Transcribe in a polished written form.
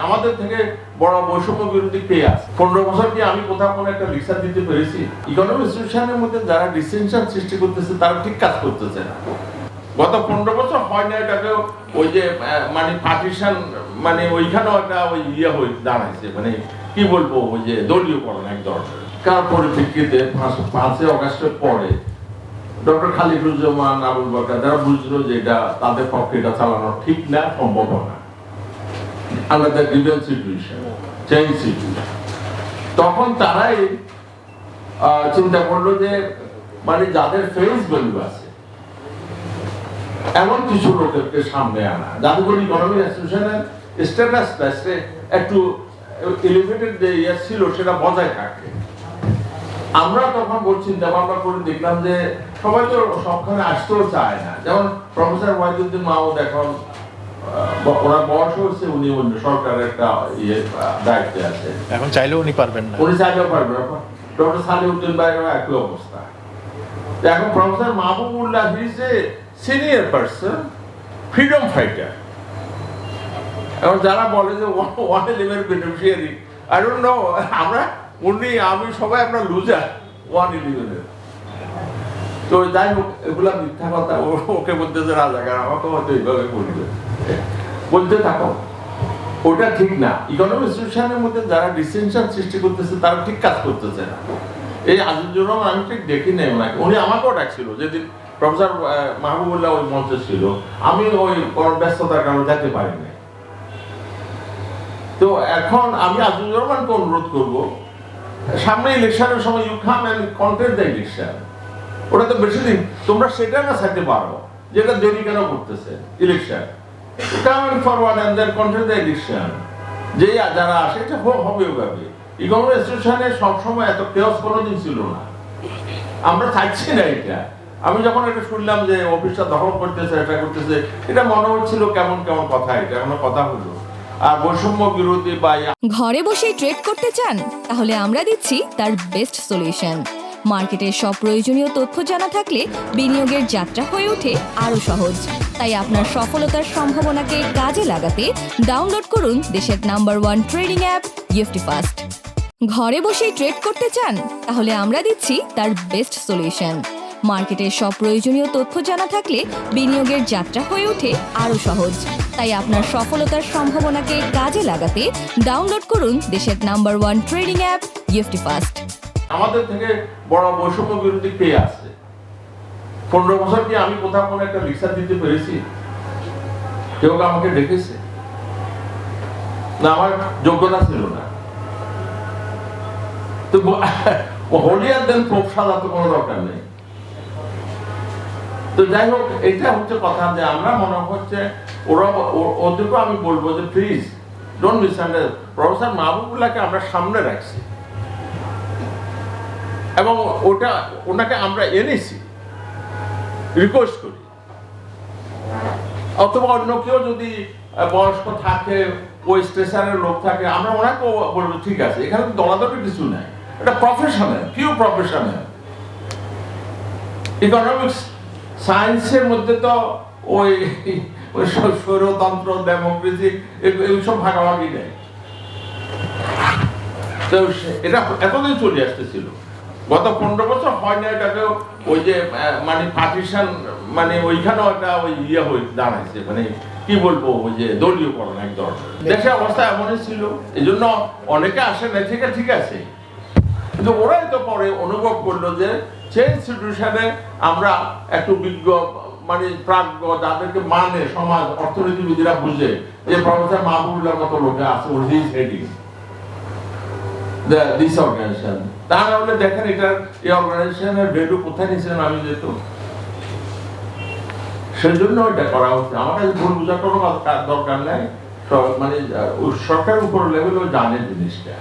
আমাদের থেকে বড় বৈষম্য বিরোধী কে আছে? 15 বছর কি আমি কোথাও কোনো একটা রিসার্চ দিতে পেরেছি? ইকোনমিক ইনস্টিটিউশনের মধ্যে যারা ডিসেনশন সৃষ্টি করতেছে তারা ঠিক কাজ করতেছে না। গত 15 বছর হয় না এটাকে ওই যে মানে পার্টিশন মানে ওইখানেও একটা ওই হয়ে দাঁড়াইছে, মানে কি বলবো, ওই যে দলীয়করণ এক ধরনের। কার পরিপ্রেক্ষিতে 5 অগাস্টের পরে ডক্টর খালিদুজ্জামান, আবুল বাকার যারা বুঝলো যে এটা তাদের পক্ষে এটা চালানো ঠিক না, সম্ভব না, আমাদের ডিফেন্স সিচুয়েশন, চেঞ্জ সিচুয়েশন, তখন তারাই চিন্তা করলো যে মানে যাদের ফেস ভ্যালু আছে এমন কিছু লোকেরকে সামনে আনা, যাদের ইকোনমিক ইনস্টিটিউশনের স্ট্যাটাসটা একটু এলিভেটেড যে ছিল সেটা বজায় থাকে। আমরা তখন চিন্তা ভাবনা করে দেখলাম যে সবাই তো সবখানে আসতেও চায় না। যেমন প্রফেসর ওয়াহিদুদ্দিন মাহমুদ এখন ওনার বয়স হচ্ছে, উনি অন্য সরকারের একটা দায়িত্বে আছে, এখন চাইলেও উনি পারবেন না, উনি চাইলেও পারবেন না। ডক্টর সালিউদ্দিন ভাইয়েরও একই অবস্থা। এখন professor Mahbubullah is a senior person, freedom fighter. এখন যারা বলে যে 111 বেনিফিশিয়ারি, আই ডোন্ট নো, আমরা আমি সবাই আমরা লুজার 111-এর। তো যাই হোক, এগুলা মিথ্যা কথা। ওকে বলতেছে রাজাকার, আমাকে হয়তো এইভাবে বলবে, বলতে থাকো, ওটা ঠিক না। ইকোনমিক ইনস্টিটিউশনের মধ্যে যারা ডিসেনশন সৃষ্টি করতেছে তারা ঠিক কাজ করতেছে না। এই আজিজুর রহমান আমি ঠিক দেখি নাই ওনাকে, উনি আমাকেও ডাকছিল যেদিন প্রফেসর মাহবুবুল্লাহ ওই মঞ্চে ছিল, আমি ওই ব্যস্ততার কারণে যেতে পারি নাই। তো এখন আমি আজিজুর রহমানকে অনুরোধ করবো, সামনে ইলেকশনের সময় you come and contest the election. ওটা তো বেশি দিন, তোমরা সেটা না থাকতে পারো যেটা দেরি কেন করতেছে election. Come and forward and then contest the election. যে যারা আসে এটা হবে ওভাবে। ইকোনমিক ইনস্টিটিউশনে সবসময় এত কেওস কোনোদিন ছিল না, আমরা চাইছি না এটা। আমি যখন এটা শুনলাম যে অফিসটা দখল করতেছে, এটা করতেছে, এটা মনে হচ্ছিল কেমন কেমন কথা, এটা এমন কথা হলো। আর বৈষম্য বিরোধী বা ঘরে বসে ট্রেড করতে চান, তাহলে আমরা দিচ্ছি তার বেস্ট সলিউশন। মার্কেটের সব প্রয়োজনীয় তথ্য জানা থাকলে বিনিয়োগের যাত্রা হয়ে ওঠে আরো সহজ। তাই আপনার সফলতার সম্ভাবনাকে কাজে লাগাতে ডাউনলোড করুন দেশের number 1 trading app EFT fast. ঘরে বসে ট্রেড করতে চান, তাহলে আমরা দিচ্ছি তার বেস্ট সলিউশন। মার্কেটের সব প্রয়োজনীয় তথ্য জানা থাকলে বিনিয়োগের যাত্রা হয়ে ওঠে আরো সহজ। তাই আপনার সফলতার সম্ভাবনাকে কাজে লাগাতে ডাউনলোড করুন দেশের number 1 trading app EFT fast. আমাদের থেকে বড় বৈষম্য বিরোধী কে আছে? 15 বছর কি আমি কোথাও কোনো একটা রিসার্চ দিতে পেরেছি? কেউ আমাকে ডেকেছে না, আমার যোগ্যতা ছিল না। তো হলিয়ার দেন প্রোপ সাজা তো কোনো দরকার নেই। তো যাই হোক, এটা হচ্ছে কথা যে আমরা মনে হচ্ছে ওদেরকে আমি বলবো যে প্লিজ ডোন্ট মিসআন্ডারস্ট্যান্ড। প্রফেসর মাহবুবুল্লাহকে আমরা সামনে রাখছি এবং ওনাকে আমরা এনেছি রিকোয়েস্ট করি, অথবা অন্য কেউ যদি বয়স্ক থাকে, ওই স্টেশনের লোক থাকে, আমরা ওনাকেও বলবো ঠিক আছে, এখানে দলাদলি কিছু নাই, এটা প্রফেশনাল, পিওর প্রফেশনাল। ইকোনমিক্স সায়েন্সের মধ্যে তো ওই স্বৈরতন্ত্র, ডেমোক্রেসি এইসব ভাগাভাগি নেই। তো এটা এতদিন চলে আসতেছিল। গত 15 বছর হয় না এটাকে ওই যে মানে পার্টিশন মানে ওইখানেও একটা ওই হয়ে দাঁড়াইছে, মানে কি বলবো, ওই যে দলীয়করণ এক ধরনের। দেশের অবস্থা এমনই ছিল, এই জন্য অনেকে আসে না, ঠিক আছে, কিন্তু ওরাই তো পরে অনুভব করলো যে সেই ইনস্টিটিউশনে আমরা একটু বিজ্ঞ মানে প্রাজ্ঞ যাদেরকে মানে সমাজ অর্থনীতিবিদরা বুঝে, যে প্রফেসর মাহবুবুল্লাহ মতো লোকে আছে, ওর হিজ হেডিং দিস অর্গানাইজেশন। তাহলে দেখেন এটার এই অর্গানাইজেশনের ভ্যালু কোথায় নিয়েছিলেন আমি যেত, সেজন্য এটা করা হচ্ছে। আমার কাছে ভুল বোঝার কোনো দরকার নাই, মানে সরকারের উপর লেভেলও জানে জিনিসটা।